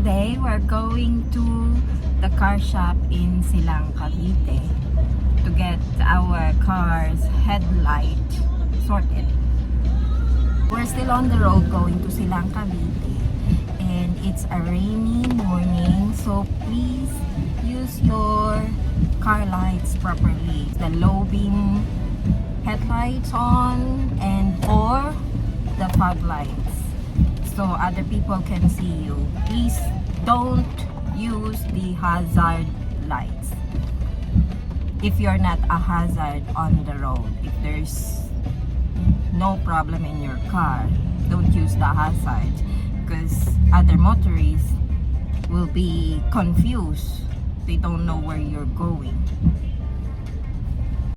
Today we're going to the car shop in Silang, Cavite to get our car's headlight sorted. We're still on the road going to Silang, Cavite, and it's a rainy morning, so please use your car lights properly. The low beam headlights on and or the fog lights so other people can see you. Please don't use the hazard lights if you're not a hazard on the road. If there's no problem in your car, don't use the hazard because other motorists will be confused. They don't know where you're going.